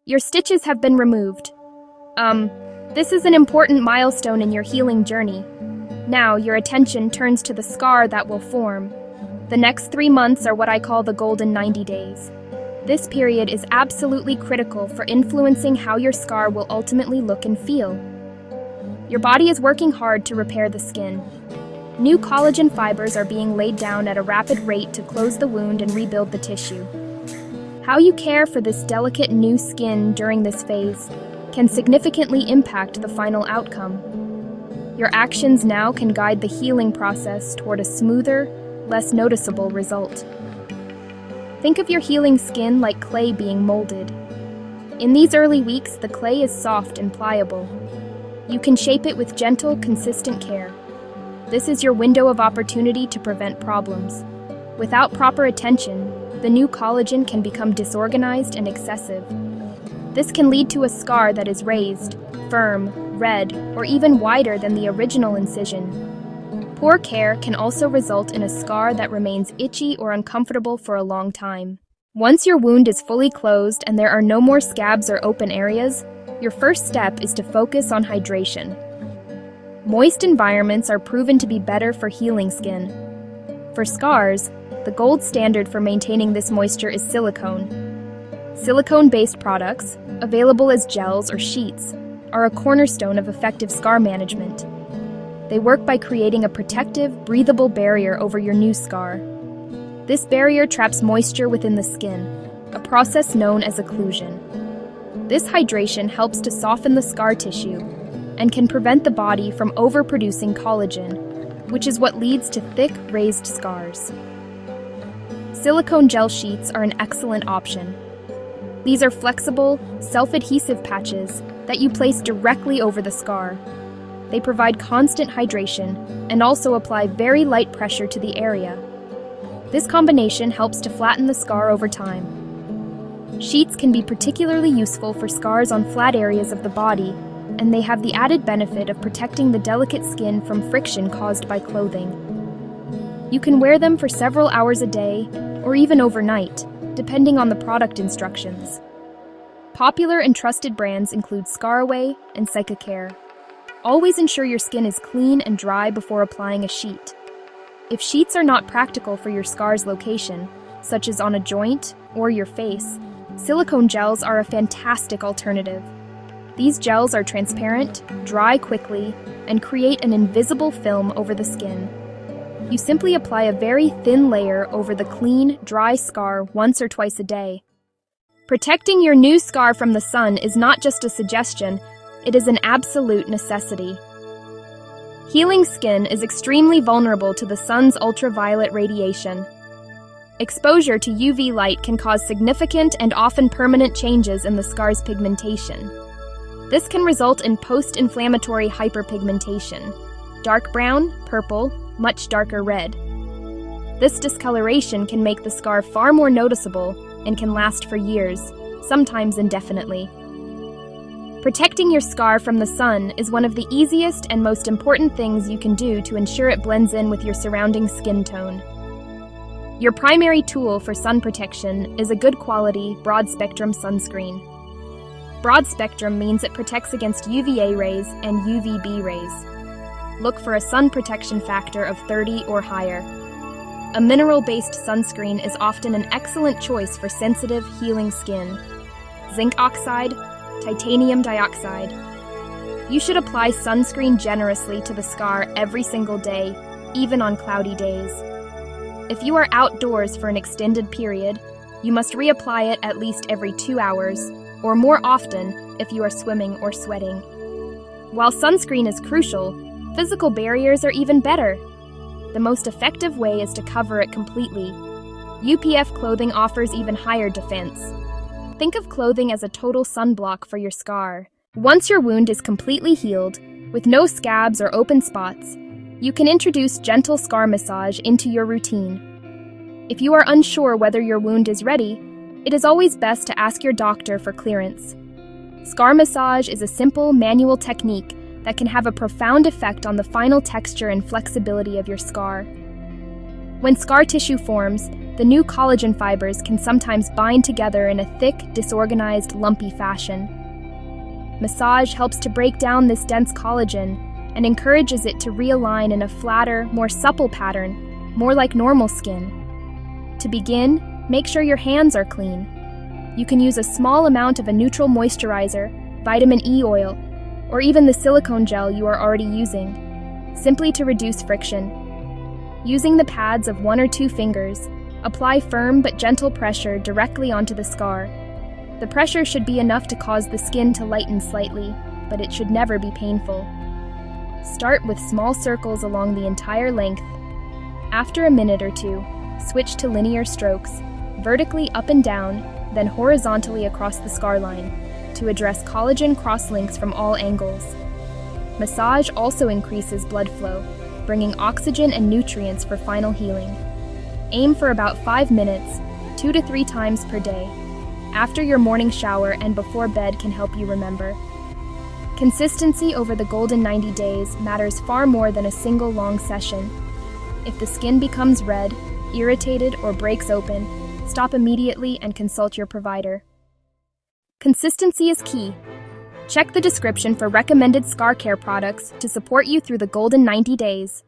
Your stitches have been removed. This is an important milestone in your healing journey. Now, your attention turns to the scar that will form. The next 3 months are what I call the golden 90 days. This period is absolutely critical for influencing how your scar will ultimately look and feel. Your body is working hard to repair the skin. New collagen fibers are being laid down at a rapid rate to close the wound and rebuild the tissue. How you care for this delicate new skin during this phase can significantly impact the final outcome. Your actions now can guide the healing process toward a smoother, less noticeable result. Think of your healing skin like clay being molded. In these early weeks, the clay is soft and pliable. You can shape it with gentle, consistent care. This is your window of opportunity to prevent problems. Without proper attention, the new collagen can become disorganized and excessive. This can lead to a scar that is raised, firm, red, or even wider than the original incision. Poor care can also result in a scar that remains itchy or uncomfortable for a long time. Once your wound is fully closed and there are no more scabs or open areas, your first step is to focus on hydration. Moist environments are proven to be better for healing skin. For scars, the gold standard for maintaining this moisture is silicone. Silicone-based products, available as gels or sheets, are a cornerstone of effective scar management. They work by creating a protective, breathable barrier over your new scar. This barrier traps moisture within the skin, a process known as occlusion. This hydration helps to soften the scar tissue and can prevent the body from overproducing collagen, which is what leads to thick, raised scars. Silicone gel sheets are an excellent option. These are flexible, self-adhesive patches that you place directly over the scar. They provide constant hydration and also apply very light pressure to the area. This combination helps to flatten the scar over time. Sheets can be particularly useful for scars on flat areas of the body, and they have the added benefit of protecting the delicate skin from friction caused by clothing. You can wear them for several hours a day, or even overnight, depending on the product instructions. Popular and trusted brands include Scaraway and Psychocare. Always ensure your skin is clean and dry before applying a sheet. If sheets are not practical for your scar's location, such as on a joint or your face, silicone gels are a fantastic alternative. These gels are transparent, dry quickly, and create an invisible film over the skin. You simply apply a very thin layer over the clean, dry scar once or twice a day. Protecting your new scar from the sun is not just a suggestion, it is an absolute necessity. Healing skin is extremely vulnerable to the sun's ultraviolet radiation. Exposure to UV light can cause significant and often permanent changes in the scar's pigmentation. This can result in post-inflammatory hyperpigmentation, dark brown, purple, much darker red. This discoloration can make the scar far more noticeable and can last for years, sometimes indefinitely. Protecting your scar from the sun is one of the easiest and most important things you can do to ensure it blends in with your surrounding skin tone. Your primary tool for sun protection is a good quality, broad-spectrum sunscreen. Broad spectrum means it protects against UVA rays and UVB rays. Look for a sun protection factor of 30 or higher. A mineral-based sunscreen is often an excellent choice for sensitive, healing skin. Zinc oxide, titanium dioxide. You should apply sunscreen generously to the scar every single day, even on cloudy days. If you are outdoors for an extended period, you must reapply it at least every 2 hours, or more often if you are swimming or sweating. While sunscreen is crucial, physical barriers are even better. The most effective way is to cover it completely. UPF clothing offers even higher defense. Think of clothing as a total sunblock for your scar. Once your wound is completely healed, with no scabs or open spots, you can introduce gentle scar massage into your routine. If you are unsure whether your wound is ready, it is always best to ask your doctor for clearance. Scar massage is a simple, manual technique that can have a profound effect on the final texture and flexibility of your scar. When scar tissue forms, The new collagen fibers can sometimes bind together in a thick, disorganized, lumpy fashion. Massage helps to break down this dense collagen and encourages it to realign in a flatter, more supple pattern, more like normal skin. To begin, make sure your hands are clean. You can use a small amount of a neutral moisturizer, vitamin E oil, or even the silicone gel you are already using, simply to reduce friction. Using the pads of 1 or 2 fingers, apply firm but gentle pressure directly onto the scar. The pressure should be enough to cause the skin to lighten slightly, but it should never be painful. Start with small circles along the entire length. After a minute or two, switch to linear strokes, vertically up and down, then horizontally across the scar line, to address collagen crosslinks from all angles. Massage also increases blood flow, bringing oxygen and nutrients for final healing. Aim for about 5 minutes, 2 to 3 times per day. After your morning shower and before bed can help you remember. Consistency over the golden 90 days matters far more than a single long session. If the skin becomes red, irritated, or breaks open, stop immediately and consult your provider. Consistency is key. Check the description for recommended scar care products to support you through the golden 90 days.